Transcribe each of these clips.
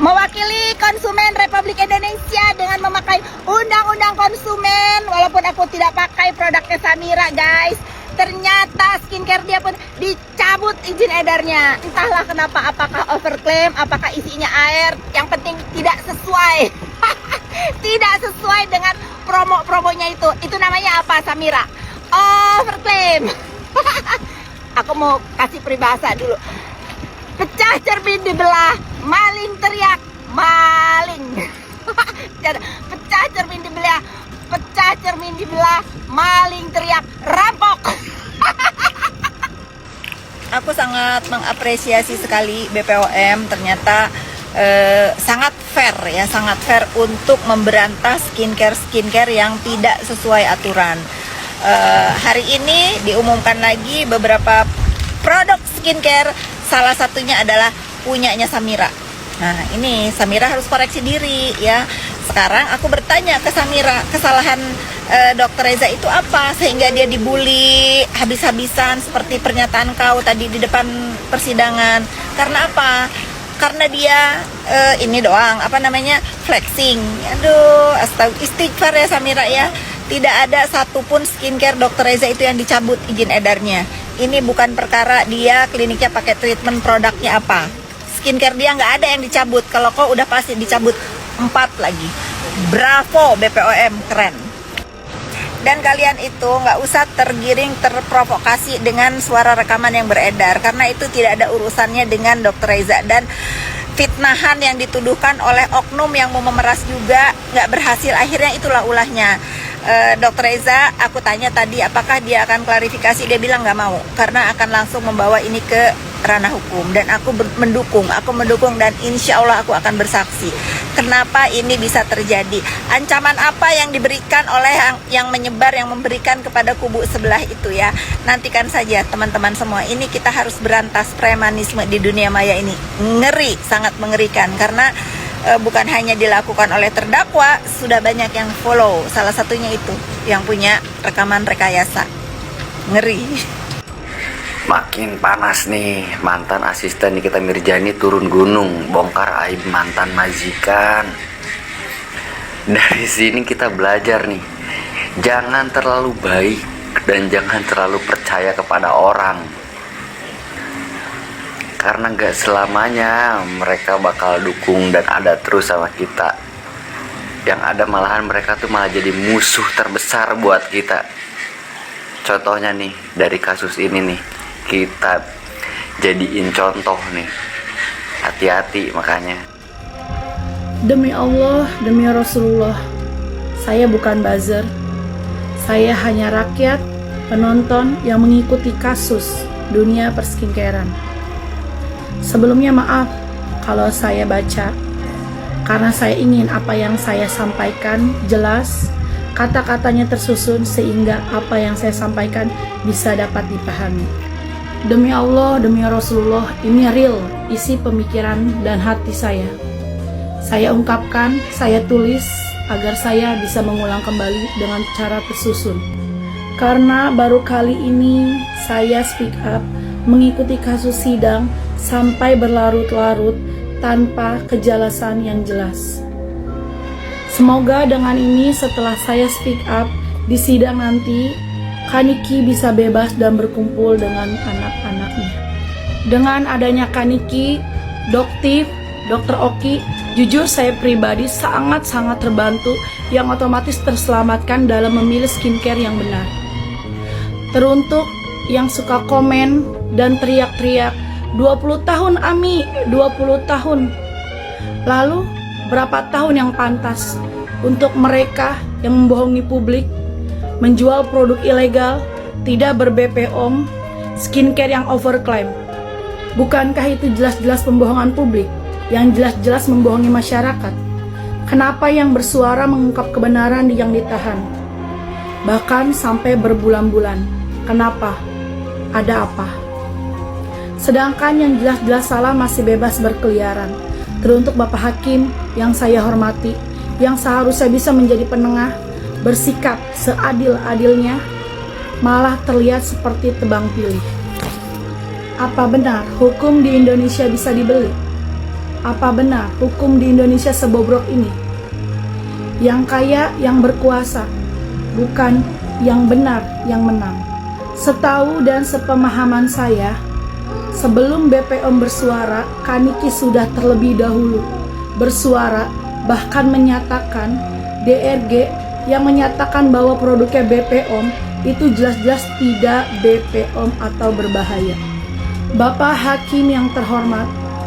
mewakili konsumen Republik Indonesia dengan memakai undang-undang konsumen. Walaupun aku tidak pakai produknya Samira guys, ternyata skincare dia pun dicabut izin edarnya. Entahlah kenapa, apakah overclaim, apakah isinya air, yang penting tidak sesuai. Tidak sesuai dengan promo-promonya itu. Itu namanya apa Samira? Overclaim. Aku mau kasih peribahasa dulu. Pecah cermin dibelah, maling teriak, maling. Pecah cermin dibelah, maling teriak, rampok. Aku sangat mengapresiasi sekali BPOM, ternyata sangat fair ya, sangat fair untuk memberantas skincare yang tidak sesuai aturan. Hari ini diumumkan lagi beberapa produk skincare, salah satunya adalah punyanya Samira. Nah ini Samira harus koreksi diri ya. Sekarang aku bertanya ke Samira, kesalahan Dokter Reza itu apa sehingga dia dibully habis-habisan seperti pernyataan kau tadi di depan persidangan. Karena apa? Karena dia ini doang, apa namanya, flexing. Aduh, istighfar ya Samira ya. Tidak ada satupun skincare Dokter Reza itu yang dicabut izin edarnya. Ini bukan perkara dia kliniknya pakai treatment produknya apa. Skincare dia nggak ada yang dicabut. Kalau kau udah pasti dicabut 4 lagi. Bravo BPOM, keren. Dan kalian itu nggak usah terprovokasi dengan suara rekaman yang beredar, karena itu tidak ada urusannya dengan Dokter Reza. Dan fitnahan yang dituduhkan oleh oknum yang mau memeras juga nggak berhasil, akhirnya itulah ulahnya. Dokter Reza, aku tanya tadi apakah dia akan klarifikasi, dia bilang nggak mau karena akan langsung membawa ini ke ranah hukum. Dan aku mendukung dan insya Allah aku akan bersaksi. Kenapa ini bisa terjadi? Ancaman apa yang diberikan oleh yang menyebar, yang memberikan kepada kubu sebelah itu ya. Nantikan saja teman-teman semua. Ini kita harus berantas premanisme di dunia maya ini. Ngeri, sangat mengerikan karena bukan hanya dilakukan oleh terdakwa, sudah banyak yang follow. Salah satunya itu yang punya rekaman rekayasa. Ngeri. Makin panas nih, mantan asisten Nikita Mirjani turun gunung, bongkar aib mantan majikan. Dari sini kita belajar nih, jangan terlalu baik dan jangan terlalu percaya kepada orang. Karena gak selamanya mereka bakal dukung dan ada terus sama kita. Yang ada malahan mereka tuh malah jadi musuh terbesar buat kita. Contohnya nih, dari kasus ini nih, kita jadiin contoh nih. Hati-hati makanya. Demi Allah, demi Rasulullah, saya bukan buzzer. Saya hanya rakyat, penonton yang mengikuti kasus dunia perskincarean. Sebelumnya maaf kalau saya baca, karena saya ingin apa yang saya sampaikan jelas, kata-katanya tersusun sehingga apa yang saya sampaikan bisa dapat dipahami. Demi Allah, demi Rasulullah, ini real isi pemikiran dan hati saya. Saya ungkapkan, saya tulis agar saya bisa mengulang kembali dengan cara tersusun. Karena baru kali ini saya speak up mengikuti kasus sidang sampai berlarut-larut tanpa kejelasan yang jelas. Semoga dengan ini setelah saya speak up di sidang nanti, Kaniki bisa bebas dan berkumpul dengan anak-anaknya. Dengan adanya Kaniki, Doktif, Dokter Oki, jujur saya pribadi sangat-sangat terbantu yang otomatis terselamatkan dalam memilih skincare yang benar. Teruntuk yang suka komen dan teriak-teriak, 20 tahun Ami, 20 tahun. Lalu berapa tahun yang pantas untuk mereka yang membohongi publik, menjual produk ilegal, tidak ber-BPOM, skincare yang overclaim? Bukankah itu jelas-jelas pembohongan publik, yang jelas-jelas membohongi masyarakat? Kenapa yang bersuara mengungkap kebenaran yang ditahan? Bahkan sampai berbulan-bulan. Kenapa? Ada apa? Sedangkan yang jelas-jelas salah masih bebas berkeliaran. Teruntuk Bapak Hakim yang saya hormati, yang seharusnya bisa menjadi penengah, bersikap seadil-adilnya, malah terlihat seperti tebang pilih. Apa benar hukum di Indonesia bisa dibeli? Apa benar hukum di Indonesia sebobrok ini? Yang kaya yang berkuasa, bukan yang benar yang menang. Setahu dan sepemahaman saya, sebelum BPOM bersuara, Kaniki sudah terlebih dahulu bersuara, bahkan menyatakan DRG yang menyatakan bahwa produknya BPOM itu jelas-jelas tidak BPOM atau berbahaya. Bapak Hakim yang terhormat,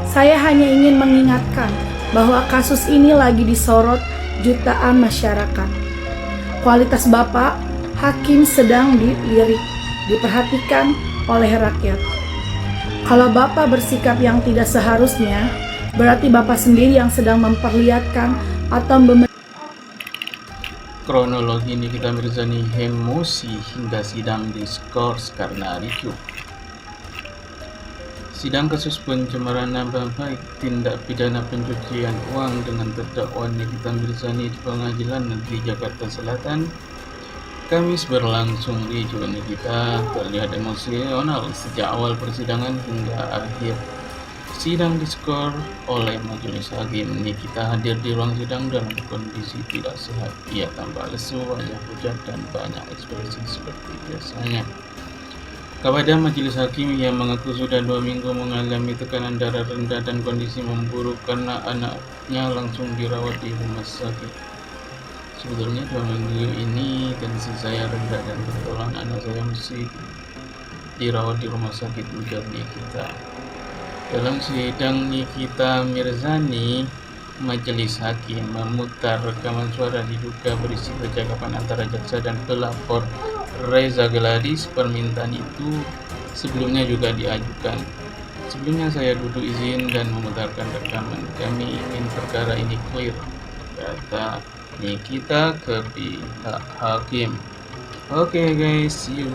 saya hanya ingin mengingatkan bahwa kasus ini lagi disorot jutaan masyarakat. Kualitas Bapak Hakim sedang dilirik, diperhatikan oleh rakyat. Kalau Bapak bersikap yang tidak seharusnya, berarti Bapak sendiri yang sedang memperlihatkan atau Kronologi Nikita Mirzani emosi hingga sidang diskors karena ricuh. Sidang kasus pencemaran nama baik tindak pidana pencucian uang dengan terdakwa Nikita Mirzani di Pengadilan Negeri Jakarta Selatan Kamis berlangsung ricuh. Nikita terlihat emosional sejak awal persidangan hingga akhir sidang diskor oleh majelis hakim. Nikita hadir di ruang sidang dalam kondisi tidak sehat. Ia tampak lesu, wajah pucat, dan banyak ekspresi seperti biasanya. Kepada majelis hakim, ia mengaku sudah 2 minggu mengalami tekanan darah rendah dan kondisi memburuk karena anaknya langsung dirawat di rumah sakit. Sebetulnya 2 minggu ini tensi saya rendah dan kebetulan anak saya mesti dirawat di rumah sakit, ujar Nikita. Dalam sidang Nikita Mirzani, majelis hakim memutar rekaman suara diduga berisi percakapan antara jaksa dan pelapor Reza Gladys. Permintaan itu sebelumnya juga diajukan. Sebelumnya saya duduk izin dan memutarkan rekaman. Kami ingin perkara ini clear, kata Nikita ke pihak hakim. Oke guys, see you.